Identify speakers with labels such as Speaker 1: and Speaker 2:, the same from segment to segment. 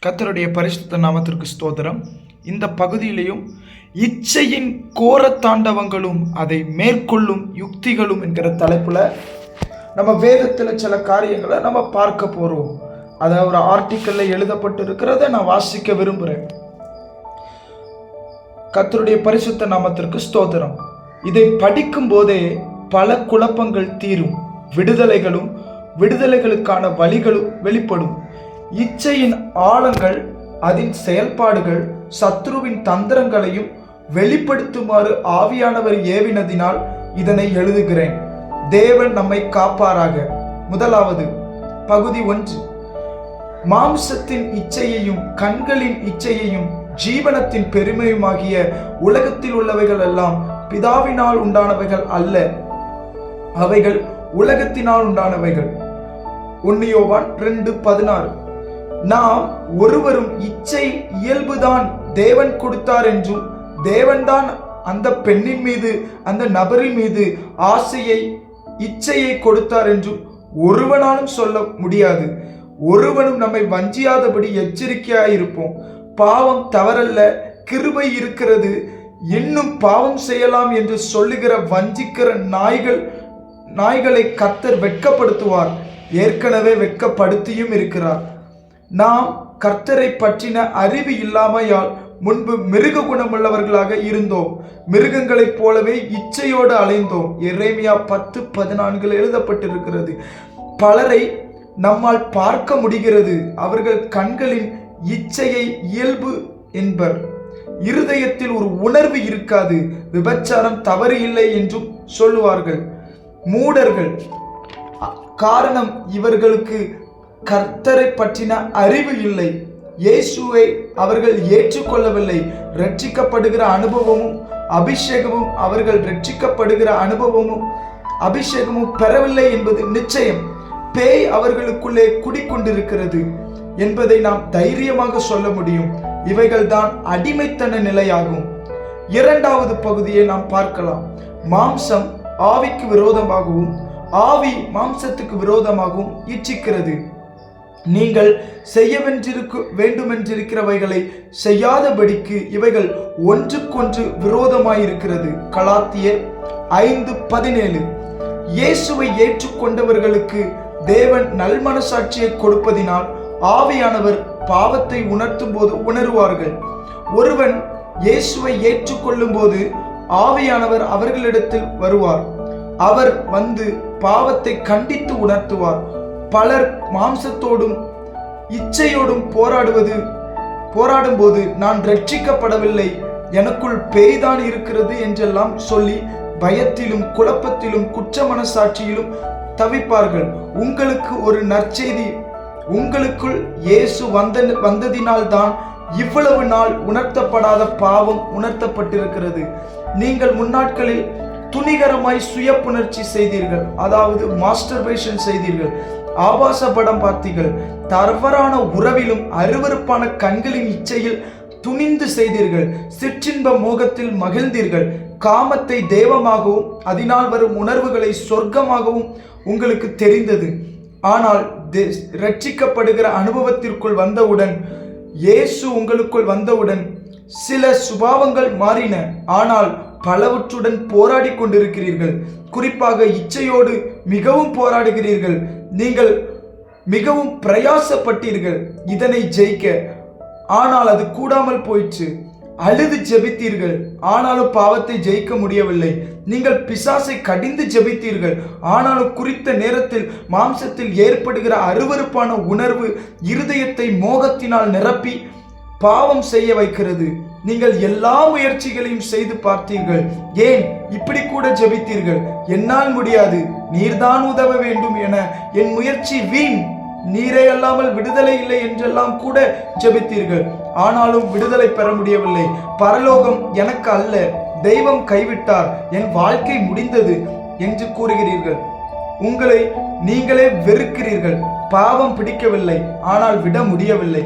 Speaker 1: கர்த்தருடைய பரிசுத்த நாமத்திற்கு ஸ்தோத்திரம். இந்த பகுதியிலையும் இச்சையின் கோர தாண்டவங்களும் அதை மேற்கொள்ளும் யுக்திகளும் என்கிற தலைப்புல நம்ம வேதத்தில் சில காரியங்களை நம்ம பார்க்க போறோம். அதை ஒரு ஆர்டிக்கல்ல எழுதப்பட்டு இருக்கிறத நான் வாசிக்க விரும்புகிறேன். கர்த்தருடைய பரிசுத்த நாமத்திற்கு ஸ்தோத்திரம். இதை படிக்கும் போதே பல குழப்பங்கள் தீரும், விடுதலைகளுக்கான வழிகளும் வெளிப்படும். இச்சையின் ஆழங்கள், அதன் செயல்பாடுகள், சத்ருவின் தந்திரங்களையும் வெளிப்படுத்துமாறு ஆவியானவர் ஏவினதினால் இதனை எழுதுகிறேன். தேவன் நம்மை காப்பாராக. முதலாவது பகுதி 1. மாம்சத்தின் இச்சையையும் கண்களின் இச்சையையும் ஜீவனத்தின் பெருமையுமாகிய உலகத்தில் உள்ளவைகள் எல்லாம் பிதாவினால் உண்டானவைகள் அல்ல, அவைகள் உலகத்தினால் உண்டானவைகள். 1 யோவான் 2:16. நாம் ஒருவரும் இச்சை இயல்புதான் தேவன் கொடுத்தார் என்றும், தேவன்தான் அந்த பெண்ணின் மீது, அந்த நபரின் மீது இச்சையை கொடுத்தார் என்றும் ஒருவனாலும் சொல்ல முடியாது. ஒருவனும் நம்மை வஞ்சியாதபடி எச்சரிக்கையாயிருப்போம். பாவம் தவறல்ல, கிருபை இருக்கிறது, இன்னும் பாவம் செய்யலாம் என்று சொல்லுகிற வஞ்சிக்கிற நாய்களை கர்த்தர் வெட்கப்படுத்துவார், ஏற்கனவே வெட்கப்படுத்தியும் இருக்கிறார். நாம் கர்த்தரை பற்றின அறிவு இல்லாமையால் முன்பு மிருக குணமுள்ளவர்களாக இருந்தோம், மிருகங்களைப் போலவே இச்சையோடு அலைந்தோம். எரேமியா 10:14 எழுதப்பட்டிருக்கிறது. பலரை நம்மால் பார்க்க முடிகிறது. அவர்கள் கண்களின் இச்சையை இயல்பு என்பர். இருதயத்தில் ஒரு உணர்வு இருக்காது. விபச்சாரம் தவறு இல்லை என்றும் சொல்லுவார்கள். மூடர்கள். காரணம், இவர்களுக்கு கர்த்தரை பற்றின அறிவு இல்லை. இயேசுவை அவர்கள் ஏற்றுக்கொள்ளவில்லை. ரட்சிக்கப்படுகிற அனுபவமும் அபிஷேகமும் அவர்கள் ரட்சிக்கப்படுகிற அபிஷேகமும் பெறவில்லை என்பது நிச்சயம். பேய் அவர்களுக்குள்ளே குடிக்கொண்டிருக்கிறது என்பதை நாம் தைரியமாக சொல்ல முடியும். இவைகள் தான் அடிமைத்தன நிலையாகும். 2வது பகுதியை நாம் பார்க்கலாம். மாம்சம் ஆவிக்கு விரோதமாகவும் ஆவி மாம்சத்துக்கு விரோதமாகவும் இச்சிக்கிறது. நீங்கள் செய்ய வேண்டுமென்றிருக்கிறவைகளை செய்யாதபடிக்கு இவைகள் ஒன்றுக்கொன்று விரோதமாயிருக்கிறது. கலாத்தியர் 5:17. இயேசுவை ஏற்றுக்கொண்டவர்களுக்கு தேவன் நல்மனசாட்சியை கொடுப்பதினால் ஆவியானவர் பாவத்தை உணர்த்தும் போது உணருவார்கள். ஒருவன் இயேசுவை ஏற்றுக்கொள்ளும் போது ஆவியானவர் அவர்களிடத்தில் வருவார். அவர் வந்து பாவத்தை கண்டித்து உணர்த்துவார். பலர் மாம்சத்தோடும் இச்சையோடும் போராடும் போது நான் ரட்சிக்கப்படவில்லை, எனக்குள் பேய்தான் இருக்கிறது என்றெல்லாம் சொல்லி பயத்திலும் குழப்பத்திலும் குற்ற மனசாட்சியிலும் தவிப்பார்கள். உங்களுக்கு ஒரு நற்செய்தி. உங்களுக்குள் இயேசு வந்ததினால்தான் இவ்வளவு நாள் உணர்த்தப்படாத பாவம் உணர்த்தப்பட்டிருக்கிறது. நீங்கள் முன்னாட்களில் துணிகரமாய் சுய புணர்ச்சி செய்தீர்கள், அதாவது மாஸ்டர்பேஷன் செய்தீர்கள், ஆபாச படம் பார்த்தீர்கள், தவறான உறவிலும் அருவருப்பான கண்களின் இச்சையில் துணிந்து செய்தீர்கள், சிற்றின்ப மோகத்தில் மகிழ்ந்தீர்கள், காமத்தை தெய்வமாகவும் அதனால் வரும் உணர்வுகளை சொர்க்கமாகவும் உங்களுக்கு தெரிந்தது. ஆனால் ரட்சிக்கப்படுகிற அனுபவத்திற்குள் வந்தவுடன், இயேசு உங்களுக்குள் வந்தவுடன் சில சுபாவங்கள் மாறின. ஆனால் பலவற்றுடன் போராடி கொண்டிருக்கிறீர்கள். குறிப்பாக இச்சையோடு மிகவும் போராடுகிறீர்கள். நீங்கள் மிகவும் பிரயாசப்பட்டீர்கள் இதனை ஜெயிக்க, ஆனால் அது கூடாமல் போயிற்று. அழுது ஜெபித்தீர்கள், ஆனாலும் பாவத்தை ஜெயிக்க முடியவில்லை. நீங்கள் பிசாசை கடிந்து ஜெபித்தீர்கள், ஆனாலும் குறித்த நேரத்தில் மாம்சத்தில் ஏற்படுகிற அருவருப்பான உணர்வு இருதயத்தை மோகத்தினால் நிரப்பி பாவம் செய்ய வைக்கிறது. நீங்கள் எல்லா முயற்சிகளையும் செய்து பார்த்தீர்கள். ஏன் இப்படி கூட ஜெபித்தீர்கள்? என்னால் முடியாது, நீர்தான் உதவ வேண்டும் என என் முயற்சி வீண், நீரே அல்லாமல் விடுதலை இல்லை என்றெல்லாம் கூட ஜெபித்தீர்கள். ஆனாலும் விடுதலை பெற முடியவில்லை. பரலோகம் எனக்கு அல்ல, தெய்வம் கைவிட்டார், என் வாழ்க்கை முடிந்தது என்று கூறுகிறீர்கள். உங்களை நீங்களே வெறுக்கிறீர்கள். பாவம் பிடிக்கவில்லை, ஆனால் விட முடியவில்லை.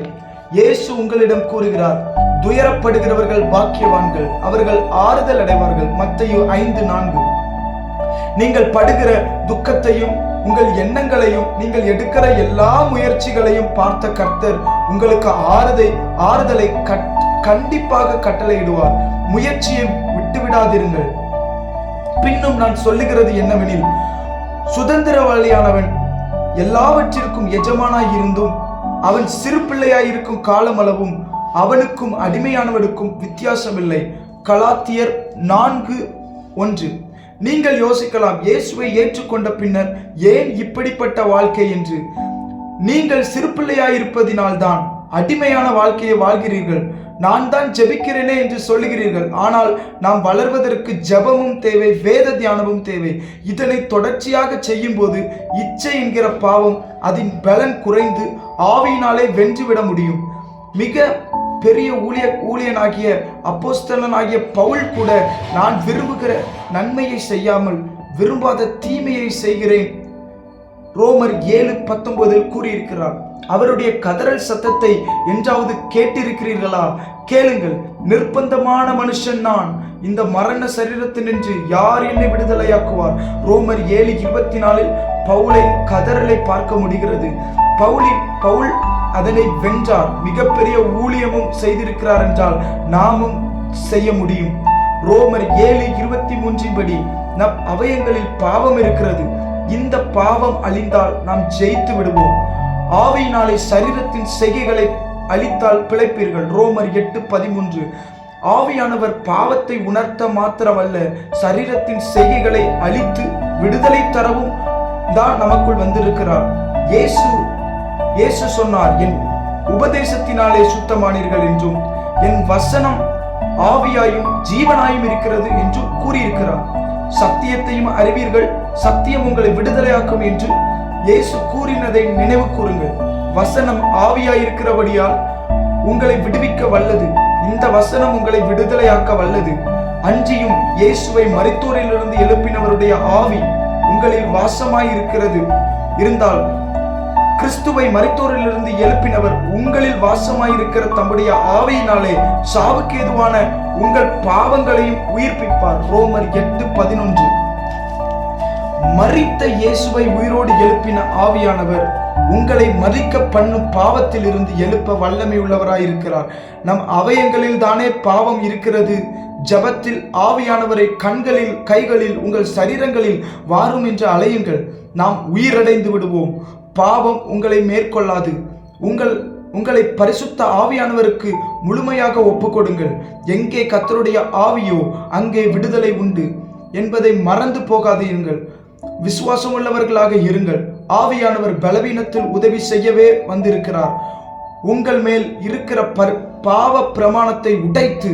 Speaker 1: இயேசு உங்களிடம் கூறுகிறார், துயரப்படுகிறவர்கள் பாக்கியவான்கள், அவர்கள் ஆறுதல் அடைவார்கள். மத்தேயு 5:4. நீங்கள் படுகிற துக்கத்தையும் உங்கள் எண்ணங்களையும் நீங்கள் எடுக்கிற எல்லா முயற்சிகளையும் பார்த்த கர்த்தர் உங்களுக்கு ஆறுதலை கண்டிப்பாக கட்டளையிடுவார். முயற்சியை விட்டுவிடாதிருங்கள். பின்னும் நான் சொல்லுகிறது என்னவெனில், சுதந்திரவாளியானவன் எல்லாவற்றிற்கும் எஜமானாய் இருந்தும் அவன் சிறு பிள்ளையாயிருக்கும் காலமளவும் அவனுக்கும் அடிமையானவனுக்கும் வித்தியாசமில்லை. கலாத்தியர் 4:1. நீங்கள் யோசிக்கலாம், இயேசுவை ஏற்றுக்கொண்ட பின்னர் ஏன் இப்படிப்பட்ட வாழ்க்கை என்று. நீங்கள் சிறு பிள்ளையாயிருப்பதினால்தான் அடிமையான வாழ்க்கையை வாழ்கிறீர்கள். நான் தான் ஜெபிக்கிறேனே என்று சொல்லுகிறீர்கள். ஆனால் நாம் வளர்வதற்கு ஜெபமும் தேவை, வேத தியானமும் தேவை. இதனை தொடர்ச்சியாக செய்யும் போது இச்சை என்கிற பாவம் அதன் பலன் குறைந்து ஆவியினாலே வென்றுவிட முடியும். மிக பெரிய ஊழியனாகிய அப்போஸ்தலனாகிய பவுல் கூட, நான் விரும்புகிற நன்மையை செய்யாமல் விரும்பாத தீமையை செய்கிறேன், ரோமர் 7:19 கூறியிருக்கிறார். அவருடைய கதறல் சத்தத்தை என்றாவது கேட்டிருக்கிறீர்களா? கேளுங்கள். நிர்பந்தமான மனுஷன் நான், இந்த மரண சரீரத்தினின்று யார் என்னை விடுதலையாக்குவார்? ரோமர் 7:24 பவுலின் கதறலை பார்க்க முடிகிறது. பவுல் அதனை வென்றார். மிகப்பெரிய ஊழியமும் செய்திருக்கிறார் என்றால் நாமும் செய்ய முடியும். ரோமர் 7:23 படி நம் அவயங்களில் பாவம் இருக்கிறது. இந்த பாவம் அழிந்தால் நாம் ஜெயித்து விடுவோம். ஆவியினாலே சரீரத்தின் செய்கைகளை அழித்தால் பிழைப்பீர்கள். ரோமர் 8:13. ஆவியானவர் பாவத்தை உணர்த்த மாத்திரமல்ல, சரீரத்தின் செய்கைகளை அழித்து விடுதலை தரவும் தான் நமக்குள் வந்திருக்கிறார். இயேசு சொன்னார், என் உபதேசத்தினாலே சுத்தமானீர்கள் என்றும் என் வசனம் ஆவியாயும் ஜீவனாயும் இருக்கிறது என்றும் கூறியிருக்கிறார். சத்தியத்தையும் அறிவீர்கள், சத்தியம் உங்களை விடுதலையாக்கும் என்று இயேசு கூறினதை நினைவு கூறுங்கள். வசனம் ஆவியாயிருக்கிறபடியால் உங்களை விடுவிக்க வல்லது. இந்த வசனம் உங்களை விடுதலையாக்க வல்லது. அன்றியும் இயேசுவை மரித்தோரிலிருந்து எழுப்பினவருடைய ஆவி உங்களில் வாசமாயிருக்கிறது இருந்தால், கிறிஸ்துவை மரித்தோரிலிருந்து எழுப்பினவர் உங்களில் வாசமாயிருக்கிற தம்முடைய ஆவியினாலே சாவுக்கு ஏதுவான உங்கள் பாவங்களையும் உயிர்ப்பிப்பார். ரோமர் 8:11. மரித்த இயேசுவை உயிரோடு எழுப்பின ஆவியானவர் உங்களை மரிக்க பண்ணும் பாவத்தில் இருந்து எழுப்ப வல்லமை உள்ளவராயிருக்கிறார். நம் அவயங்களில் தானே பாவம் இருக்கிறது. ஜபத்தில் ஆவியானவரை கண்களில், கைகளில், உங்கள் சரீரங்களில் வாரும் என்று அலையுங்கள். நாம் உயிரடைந்து விடுவோம். பாவம் உங்களை மேற்கொள்ளாது. உங்களை பரிசுத்த ஆவியானவருக்கு முழுமையாக ஒப்புக்கொடுங்கள். எங்கே கர்த்தருடைய ஆவியோ அங்கே விடுதலை உண்டு என்பதை மறந்து போகாதீர்கள். விசுவாசம் உள்ளவர்களாக இருங்கள். ஆவியானவர் பலவீனத்தில் உதவி செய்யவே வந்திருக்கிறார். உங்கள் மேல் இருக்கிற பாவ பிரமாணத்தை உடைத்து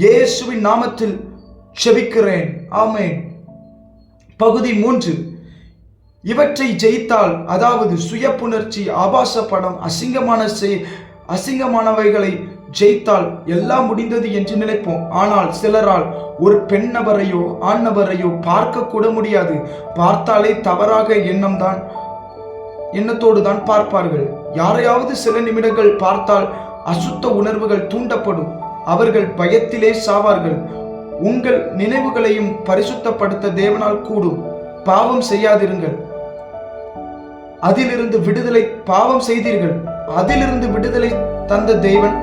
Speaker 1: இயேசுவின் நாமத்தில் செபிக்கிறேன். ஆமென். பகுதி 3. இவற்றை ஜெயித்தால், அதாவது சுய புணர்ச்சி, ஆபாச படம், அசிங்கமானவைகளை ஜெயித்தால் எல்லாம் முடிந்தது என்று நினைப்போம். ஆனால் சிலரால் ஒரு பெண் நபரையோ ஆண் நபரையோ பார்க்க கூட முடியாது. பார்த்தாலே தவறாக எண்ணத்தோடு தான் பார்ப்பார்கள். யாரையாவது சில நிமிடங்கள் பார்த்தால் அசுத்த உணர்வுகள் தூண்டப்படும். அவர்கள் பயத்திலே சாவார்கள். உங்கள் நினைவுகளையும் பரிசுத்தப்படுத்த தேவனால் கூடும். பாவம் செய்யாதிருங்கள். பாவம் செய்தீர்கள், அதிலிருந்து விடுதலை தந்த தேவன்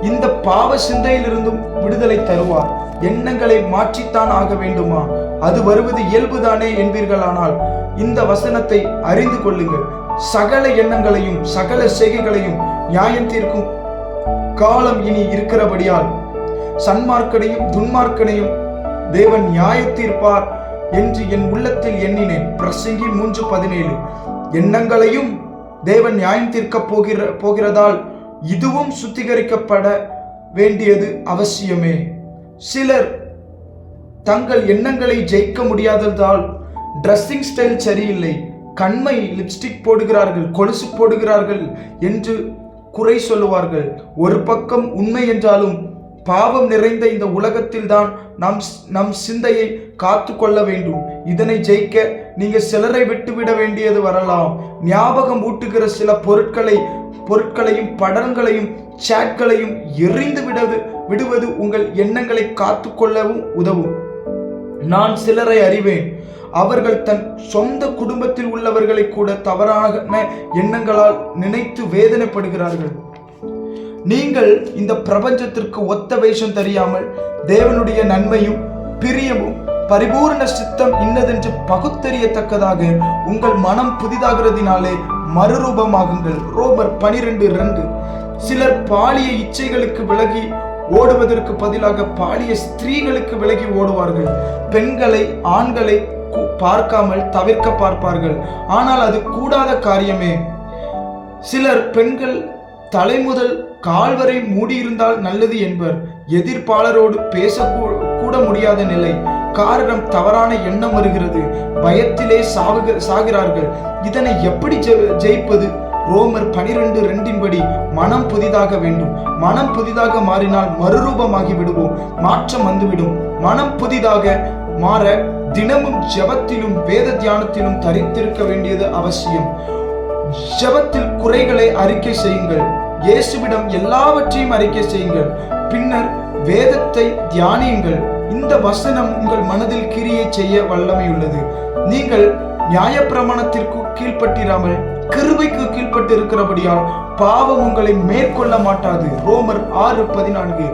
Speaker 1: இந்த பாவ சிந்தையிலிருந்தும் விடுதலை தருவார். எண்ணங்களை மாற்றித்தான் ஆக வேண்டுமா? அது வருவது இயல்புதானே என்பீர்களானால் இந்த வசனத்தை அறிந்து கொள்ளுங்கள். சகல எண்ணங்களையும் சகல செய்கைகளையும் நியாயம் தீர்க்கும் காலம் இனி இருக்கிறபடியால் சன்மார்க்கனையும் துன்மார்க்கனையும் தேவன் நியாய தீர்ப்பார் என்று என் உள்ளத்தில் எண்ணினேன். பிரசங்கி 3:17. எண்ணங்களையும் தேவன் நியாயம் தீர்க்க போகிறதால் இதுவும் சுத்திகரிக்கப்பட வேண்டியது அவசியமே. சிலர் தங்கள் எண்ணங்களை ஜெயிக்க முடியாததால் ட்ரெஸ்ஸிங் ஸ்டைல் சரியில்லை, கண்மை லிப்ஸ்டிக் போடுகிறார்கள், கொலுசு போடுகிறார்கள் என்று குறை சொல்லுவார்கள். ஒரு பக்கம் உண்மை என்றாலும் பாவம் நிறைந்த இந்த உலகத்தில் தான் நம் சிந்தையை காத்து கொள்ள வேண்டும். இதனை ஜெயிக்க நீங்க சிலரை விட்டுவிட வேண்டியது வரலாம். ஞாபகம் ஊட்டுகிற சில பொருட்களையும் படங்களையும் சாட்களையும் எறிந்து விடுவது உங்கள் எண்ணங்களை காத்து கொள்ளவும் உதவும். நான் சிலரை அறிவேன், அவர்கள் தன் சொந்த குடும்பத்தில் உள்ளவர்களை கூட தவறான எண்ணங்களால் நினைத்து வேதனைப்படுகிறார்கள். நீங்கள் இந்த பிரபஞ்சத்திற்கு ஒத்த வேஷம் தெரியாமல் தேவனுடைய நன்மையும் பிரியமும் பரிபூர்ண சித்தம் இன்னதென்று பகுத்தறியத்தக்கதாக உங்கள் மனம் புதிதாகிறதினாலே மறுரூபமாகுங்கள். ரோமர் 12:2. சிலர் பாலிய இச்சைகளுக்கு விலகி ஓடுவதற்கு பதிலாக பாலிய ஸ்திரீகளுக்கு விலகி ஓடுவார்கள். பெண்களை ஆண்களை பார்க்காமல் தவிர்க்க பார்ப்பார்கள். ஆனால் அது கூடாத காரியமே. சிலர் பெண்கள் தலைமுதல் கால் வரை மூடியிருந்தால் நல்லது என்பர். எதிர்ப்பாளரோடு பேச கூட முடியாத நிலை. காரணம், தவறான எண்ணம் வருகிறது. பயத்திலே சாகிறார்கள். இதனை எப்படி ஜெயிப்பது? ரோமர் 12:2 மனம் புதிதாக வேண்டும். மனம் புதிதாக மாறினால் மறுரூபமாகி விடுவோம். மாற்றம் வந்துவிடும். மனம் புதிதாக மாற தினமும் ஜெபத்திலும் வேத தியானத்திலும் தரித்திருக்க வேண்டியது அவசியம். ஜெபத்தில் குறைகளை அறிக்கை செய்யுங்கள். இயேசுவிடம் எல்லாவற்றையும் அறிக்கை செய்யுங்கள். பின்னர் வேதத்தை தியானியுங்கள். இந்த வசனம் உங்கள் மனதில் கிரியை செய்ய வல்லமையுள்ளது. நீங்கள் நியாயப்பிரமாணத்திற்கு கீழ்ப்பட்டிராமல் கிருபைக்கு கீழ்ப்பட்டு இருக்கிறபடியால் பாவம் உங்களை மேற்கொள்ள மாட்டாது. ரோமர் 6:14.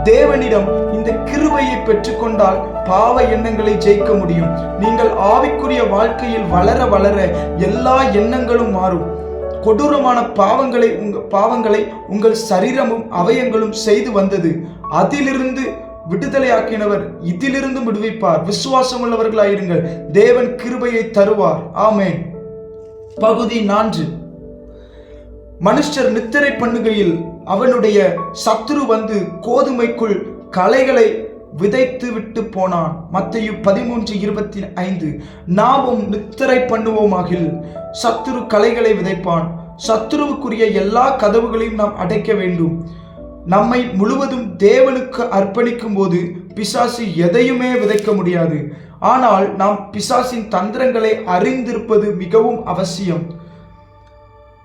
Speaker 1: தேவனிடம் இந்த கிருபையை பெற்றுக்கொண்டால் பாவ எண்ணங்களை ஜெயிக்க முடியும். நீங்கள் ஆவிக்குரிய வாழ்க்கையில் வளர வளர எல்லா எண்ணங்களும் மாறும். கொடூரமான பாவங்களை உங்கள் சரீரமும் அவயங்களும் செய்து வந்தது. அதிலிருந்து விடுதலையாக்கினவர் இதிலிருந்து விடுவிப்பார். விசுவாசம் உள்ளவர்களாயிருங்கள். தேவன் கிருபையை தருவார். ஆமென். பகுதி 4. மனுஷர் நித்திரை பண்ணுகையில் அவனுடைய சத்துரு வந்து கோதுமைக்குள் களைகளை விதைத்து விட்டு போனான். மத்தேயு 13:25. நாமும் நித்திரை பண்ணுவோமாகில் சத்துரு களைகளை விதைப்பான். சத்துருவுக்குரிய எல்லா கதவுகளையும் நாம் அடைக்க வேண்டும். நம்மை முழுவதும் தேவனுக்கு அர்ப்பணிக்கும் போது பிசாசு எதையுமே விதைக்க முடியாது. ஆனால் நாம் பிசாசின் தந்திரங்களை அறிந்திருப்பது மிகவும் அவசியம்.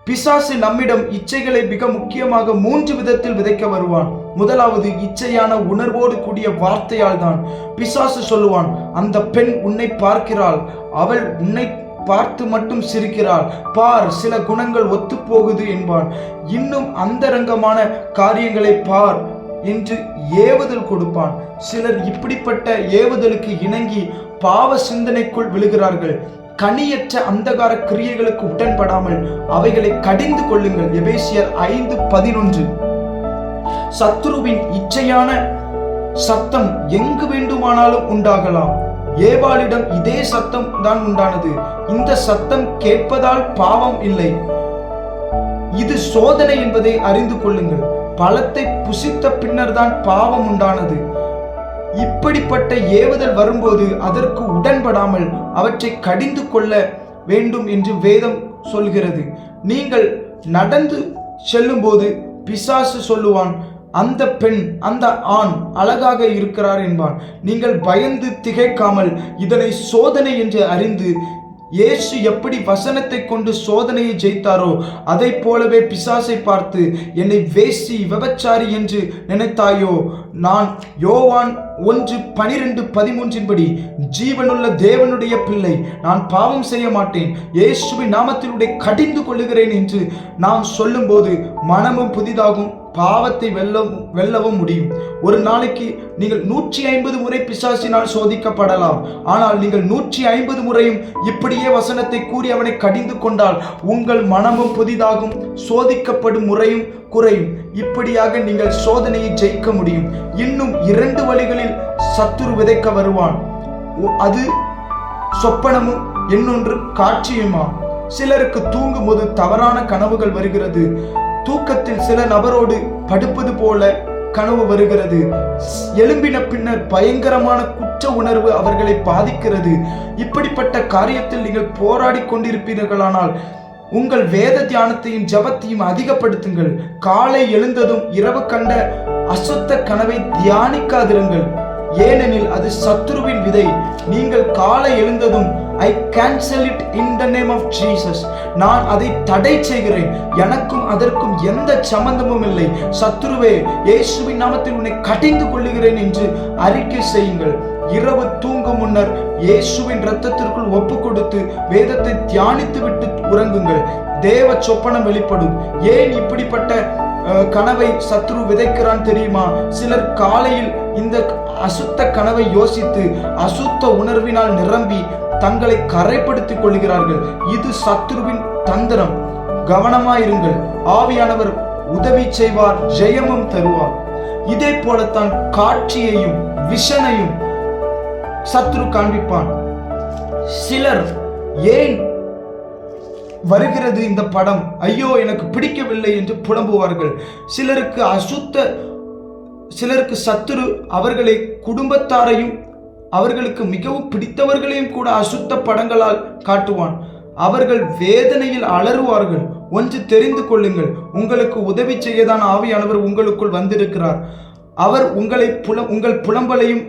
Speaker 1: பிசாசு நம்மிடம் இச்சைகளை மிக முக்கியமாக 3 விதத்தில் விதைக்க வருவான். முதலாவது, இச்சையான உணர்வோடு கூடிய வார்த்தையால் தான். பிசாசு சொல்லுவான், அந்த பெண் உன்னை பார்க்கிறாள், அவள் உன்னை பார்த்து மட்டும் சிரிக்கிறாள், பார் சில குணங்கள் ஒத்து போகுது என்பான். இன்னும் அந்தரங்கமான காரியங்களை பார் என்று ஏவுதல் கொடுப்பான். சிலர் இப்படிப்பட்ட ஏவுதலுக்கு இணங்கி பாவ சிந்தனைக்குள் விழுகிறார்கள். கனியற்ற அந்தகார கிரியைகளுக்கு உடன்படாமல் அவைகளை கடிந்து கொள்ளுங்கள். எபேசியர் 5:11. சத்துருவின் இச்சையான சத்தம் எங்கு வேண்டுமானாலும் உண்டாகலாம். ஏவாளிடம் இதே சத்தம் தான் உண்டானது. இந்த சத்தம் கேட்பதால் பாவம் இல்லை. இது சோதனை என்பதை அறிந்து கொள்ளுங்கள். பழத்தை புசித்த பின்னர் தான் பாவம் உண்டானது. இப்படிப்பட்ட ஏவுதல் வரும்போது அதற்கு உடன்படாமல் அவற்றை கடிந்து கொள்ள வேண்டும் என்று வேதம் சொல்கிறது. நீங்கள் நடந்து செல்லும் போது பிசாசு சொல்லுவான், அந்த பெண் அந்த ஆண் அழகாக இருக்கிறார் என்பான். நீங்கள் பயந்து திகைக்காமல் இதனை சோதனை என்று அறிந்து இயேசு எப்படி வசனத்தை கொண்டு சோதனையை ஜெயித்தாரோ அதை போலவே பிசாசை பார்த்து, என்னை வேசி விபச்சாரி என்று நினைத்தாயோ, நான் யோவான் 1:12-13 ஜீவனுள்ள தேவனுடைய பிள்ளை, நான் பாவம் செய்ய மாட்டேன், இயேசுவின் நாமத்தினுடைய கடிந்து கொள்ளுகிறேன் என்று நாம் சொல்லும்போது மனமும் புதிதாகும். பாவத்தை வெல்லவும் முடியும். ஒரு நாளைக்கு நீங்கள் 150 முறை பிசாசினால் சோதிக்கப்படலாம். ஆனால் நீங்கள் 150 முறையும் இப்படியே வசனத்தை கூறி அவனை கடிந்து கொண்டால் உங்கள் மனமும் புதிதாகும், சோதிக்கப்படும் முறையும் குறையும். இப்படியாக நீங்கள் சோதனையை ஜெயிக்க முடியும். இன்னும் 2 வழிகளில் சத்துரு விதைக்க வருவான். அது சொப்பனமும் இன்னொன்று காட்சியுமா. சிலருக்கு தூங்கும் போது தவறான கனவுகள் வருகிறது. தூக்கத்தில் சில நபரோடு படுப்பது போல கனவு வருகிறது. எழும்பின பின்னர் பயங்கரமான குற்ற உணர்வு அவர்களை பாதிக்கிறது. இப்படிப்பட்ட காரியத்தில் நீங்கள் போராடி கொண்டிருப்பீர்களானால் உங்கள் வேத தியானத்தையும் ஜபத்தையும் அதிகப்படுத்துங்கள். காலை எழுந்ததும் இரவு கண்ட அசுத்த கனவை தியானிக்காதிருங்கள். ஏனெனில் அது சத்துருவின் விதை. நீங்கள் காலை எழுந்ததும் I cancel it in the name of Jesus. நான் அதை தடை செய்கிறேன். எனக்கும் அதற்கும் எந்த சம்பந்தமும் இல்லை. சத்துருவே, இயேசுவின் நாமத்தில் உன்னை கடிந்து கொள்ளுகிறேன் என்று அறிக்கை செய்யுங்கள். இரவு தூங்கும் முன்னர் இயேசுவின் இரத்தத்திற்குள் ஒப்பு கொடுத்து வேதத்தை தியானித்து விட்டு உறங்குங்கள். தேவ சொப்பனம் வெளிப்படும். ஏன் இப்படிப்பட்ட கனவை சத்ரு விதைக்கிறான் தெரியுமா? சிலர் காலையில் இந்த அசுத்த கனவை யோசித்து அசுத்த உணர்வினால் நிரம்பி தங்களை கரைப்படுத்திக் கொள்கிறார்கள். இது சத்ருவின் தந்திரம். கவனமாயிருங்கள். ஆவியானவர் உதவி செய்வார், ஜெயமும் தருவார். இதே போலத்தான் காட்சியையும் விஷனையும் சத்ரு காண்பிப்பான். சிலர் ஏன் வருகிறது இந்த படம், ஐயோ எனக்கு பிடிக்கவில்லை என்று புலம்புவார்கள். சிலருக்கு சத்துரு அவர்களை குடும்பத்தாரையும் அவர்களுக்கு மிகவும் பிடித்தவர்களையும் கூட அசுத்த படங்களால் காட்டுவான். அவர்கள் வேதனையில் அலறுவார்கள். ஒன்று தெரிந்து கொள்ளுங்கள், உங்களுக்கு உதவி செய்யதான் ஆவியானவர் உங்களுக்குள் வந்திருக்கிறார். அவர் உங்கள் புலம்பலையும்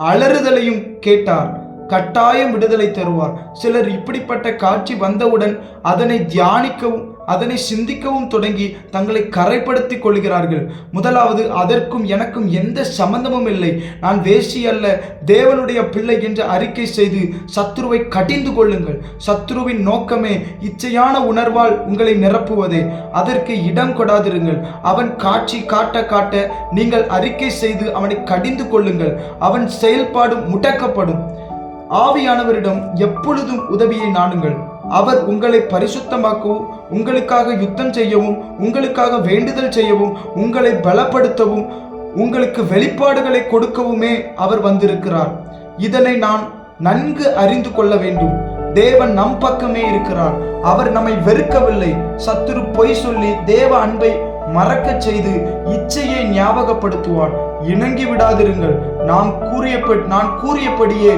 Speaker 1: அலறுதலையும் கேட்டார். கட்டாயம் விடுதலை தருவார். சிலர் இப்படிப்பட்ட காட்சி வந்தவுடன் அதனை தியானிக்கவும் அதனை சிந்திக்கவும் தொடங்கி தங்களை கரைப்படுத்திக் கொள்கிறார்கள். முதலாவது, அதற்கும் எனக்கும் எந்த சம்பந்தமும் இல்லை, நான் வேசி அல்ல, தேவனுடைய பிள்ளை என்று அறிக்கை செய்து சத்ருவை கடிந்து கொள்ளுங்கள். சத்ருவின் நோக்கமே இச்சையான உணர்வால் உங்களை நிரப்புவதே. அதற்கு இடம் கொடாதிருங்கள். அவன் காட்சி காட்ட காட்ட நீங்கள் அறிக்கை செய்து அவனை கடிந்து கொள்ளுங்கள். அவன் செயல்பாடு முடக்கப்படும். ஆவியானவரிடம் எப்பொழுதும் உதவியை நாடுங்கள். அவர் உங்களை பரிசுத்தமாக்கவும், உங்களுக்காக யுத்தம் செய்யவும், உங்களுக்காக வேண்டுதல் செய்யவும், உங்களை பலப்படுத்தவும், உங்களுக்கு வெளிப்பாடுகளை கொடுக்கவுமே அவர் வந்திருக்கிறார். இதனை நான் நன்கு அறிந்து கொள்ள வேண்டும். தேவன் நம் பக்கமே இருக்கிறார். அவர் நம்மை வெறுக்கவில்லை. சத்துரு பொய் சொல்லி தேவ அன்பை மறக்க செய்து இச்சையை ஞாபகப்படுத்துவான். இணங்கி விடாதிருங்கள். நான் கூறியபடியே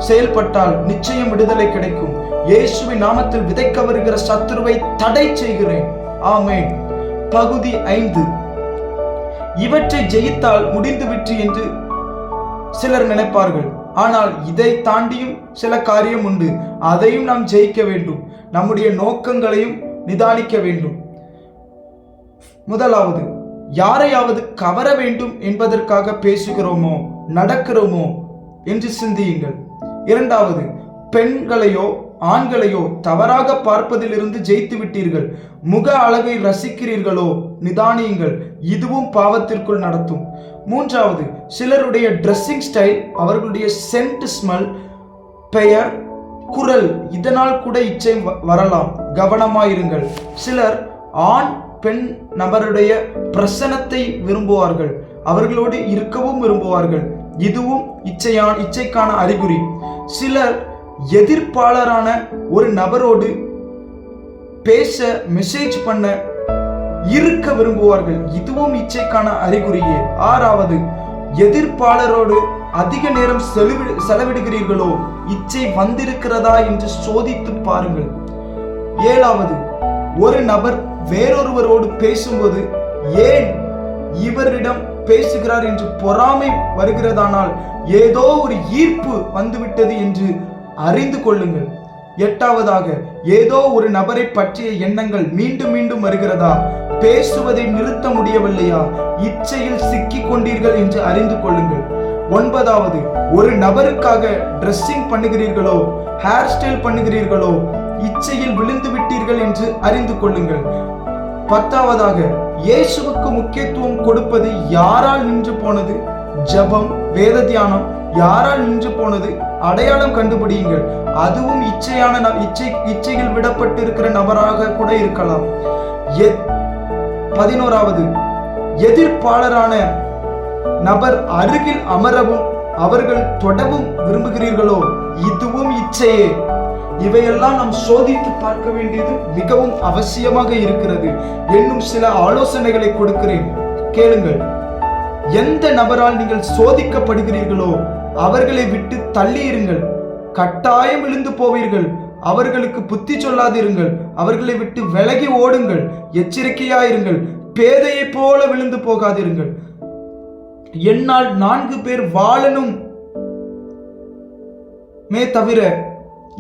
Speaker 1: செயல்பட்டால் நிச்சயம் விடுதலை கிடைக்கும். இயேசுவின் நாமத்தில் விதைக்க வருகிற சத்துருவை தடை செய்கிறேன். ஆமென். பகுதி 5. இவற்றை ஜெயித்தால் முடிந்துவிட்டு என்று சிலர் நினைப்பார்கள். ஆனால் இதை தாண்டியும் சில காரியம் உண்டு. அதையும் நாம் ஜெயிக்க வேண்டும். நம்முடைய நோக்கங்களையும் நிதானிக்க வேண்டும். முதலாவது, யாரையாவது கவர வேண்டும் என்பதற்காக பேசுகிறோமோ நடக்கிறோமோ என்று சிந்தியுங்கள். இரண்டாவது, பெண்களையோ ஆண்களையோ தவறாக பார்ப்பதிலிருந்து ஜெயித்து விட்டீர்கள். முக அழகை ரசிக்கிறீர்களோ நிதானியுங்கள். இதுவும் பாவத்திற்குள் நடத்தும். மூன்றாவது, சிலருடைய ட்ரெஸ்ஸிங் ஸ்டைல், அவர்களுடைய சென்ட் ஸ்மெல், பெயர், குரல், இதனால் கூட இச்சை வரலாம். கவனமாயிருங்கள். சிலர் ஆண் பெண் நபருடைய பிரசன்னத்தை விரும்புவார்கள். அவர்களோடு இருக்கவும் விரும்புவார்கள். இதுவும் இச்சைக்கான அறிகுறி. சிலர் எதிர்ப்பாளரான ஒரு நபரோடு பேச, மெசேஜ் பண்ண, இருக்க விரும்புவார்கள். இதுவும் இச்சைக்கான அறிகுறியே. ஆறாவது, எதிர்ப்பாளரோடு அதிக நேரம் செலவிடுகிறீர்களோ இச்சை வந்திருக்கிறதா என்று சோதித்து பாருங்கள். ஏழாவது, ஒரு நபர் வேறொருவரோடு பேசும்போது ஏன் இவரிடம் பேசுகிறார் என்று பொறாமை வருகிறதானால் ஏதோ ஒரு ஈர்ப்பு வந்துவிட்டது என்று அறிந்து கொள்ளுங்கள். எட்டாவதாக, ஏதோ ஒரு நபரை பற்றிய எண்ணங்கள் மீண்டும் மீண்டும் வருகிறதா? பேசுவதை நிறுத்த முடியவில்லையா? இச்சையில் சிக்கிக் கொண்டீர்கள் என்று அறிந்து கொள்ளுங்கள். ஒன்பதாவது, ஒரு நபருக்காக ட்ரெஸ்ஸிங் பண்ணுகிறீர்களோ, ஹேர் ஸ்டைல் பண்ணுகிறீர்களோ, இச்சையில் விழுந்து விட்டீர்கள் என்று அறிந்து கொள்ளுங்கள். பத்தாவதாக, இயேசுவுக்கு முக்கியத்துவம் கொடுப்பது யாரால் நின்று போனது? ஜபம், வேத தியானம் யாரால் நின்று போனது? அடையாளம் கண்டுபிடியுங்கள். அதுவும் இச்சையில் விடப்பட்டிருக்கிற நபராக கூட இருக்கலாம். 11வது, எதிர்ப்பாளரான நபர் அருகில் அமரவும் அவர்கள் தொடவும் விரும்புகிறீர்களோ? இதுவும் இச்சையே. இவையெல்லாம் நாம் சோதித்து பார்க்க வேண்டியது மிகவும் அவசியமாக இருக்கிறது. இன்னும் சில ஆலோசனைகளை கொடுக்கிறேன், கேளுங்கள். எந்த நபரால் நீங்கள் சோதிக்கப்படுகிறீர்களோ அவர்களை விட்டு தள்ளியிருங்கள். கட்டாயம் விழுந்து போவீர்கள். அவர்களுக்கு புத்தி சொல்லாதிருங்கள். அவர்களை விட்டு விலகி ஓடுங்கள். எச்சரிக்கையாயிருங்கள். பேதையை போல விழுந்து போகாதிருங்கள். என்னால் 4 பேர் வாழணும் தவிர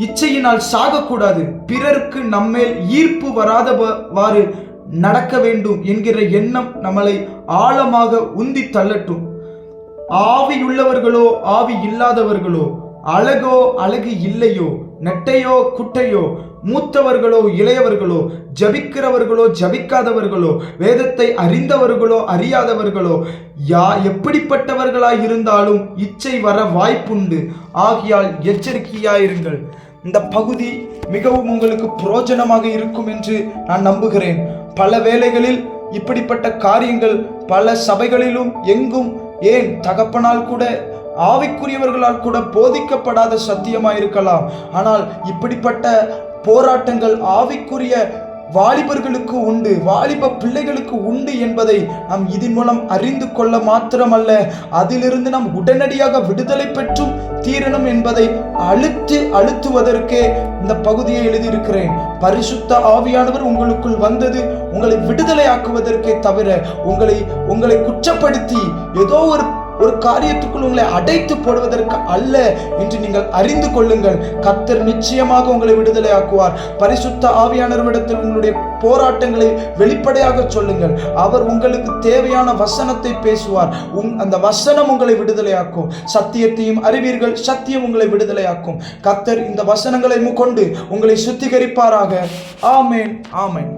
Speaker 1: இச்சையினால் சாகக்கூடாது. பிறருக்கு நம்மேல் ஈர்ப்பு வராதவாறு நடக்க வேண்டும் என்கிற எண்ணம் நம்மளை ஆழமாக உந்தி தள்ளட்டும். ஆவியுள்ளவர்களோ ஆவி இல்லாதவர்களோ, அழகோ அழகு இல்லையோ, நெட்டையோ குட்டையோ, மூத்தவர்களோ இளையவர்களோ, ஜபிக்கிறவர்களோ ஜபிக்காதவர்களோ, வேதத்தை அறிந்தவர்களோ அறியாதவர்களோ, எப்படிப்பட்டவர்களாய் இருந்தாலும் இச்சை வர வாய்ப்புண்டு. ஆகையால் எச்சரிக்கையாயிருங்கள். இந்த பகுதி மிகவும் உங்களுக்கு பிரயோஜனமாக இருக்கும் என்று நான் நம்புகிறேன். பல வேளைகளில் இப்படிப்பட்ட காரியங்கள் பல சபைகளிலும் எங்கும், ஏன் தகப்பனால் கூட ஆவிக்குரியவர்களால் கூட போதிக்கப்படாத சத்தியமாயிருக்கலாம். ஆனால் இப்படிப்பட்ட போராட்டங்கள் ஆவிக்குரிய வாலிபர்களுக்கு உண்டு, வாலிப பிள்ளைகளுக்கு உண்டு என்பதை நாம் இதன் மூலம் அறிந்து கொள்ள மாத்திரமல்ல, அதிலிருந்து நாம் உடனடியாக விடுதலை பெற்றும் தீரணும் என்பதை அழுத்துவதற்கே இந்த பகுதியை எழுதியிருக்கிறேன். பரிசுத்த ஆவியானவர் உங்களுக்குள் வந்தது உங்களை விடுதலையாக்குவதற்கே தவிர உங்களை குற்றப்படுத்தி ஏதோ ஒரு காரியத்துக்குள் உங்களை அடைத்து போடுவதற்கு அல்ல என்று நீங்கள் அறிந்து கொள்ளுங்கள். கர்த்தர் நிச்சயமாக உங்களை விடுதலை ஆக்குவார். பரிசுத்த ஆவியானவரிடத்தில் உங்களுடைய போராட்டங்களை வெளிப்படையாக சொல்லுங்கள். அவர் உங்களுக்கு தேவையான வசனத்தை பேசுவார். அந்த வசனம் உங்களை விடுதலையாக்கும். சத்தியத்தையும் அறிவீர்கள், சத்தியம் உங்களை விடுதலையாக்கும். கர்த்தர் இந்த வசனங்களை கொண்டு உங்களை சுத்திகரிப்பாராக. ஆமேன், ஆமேன்.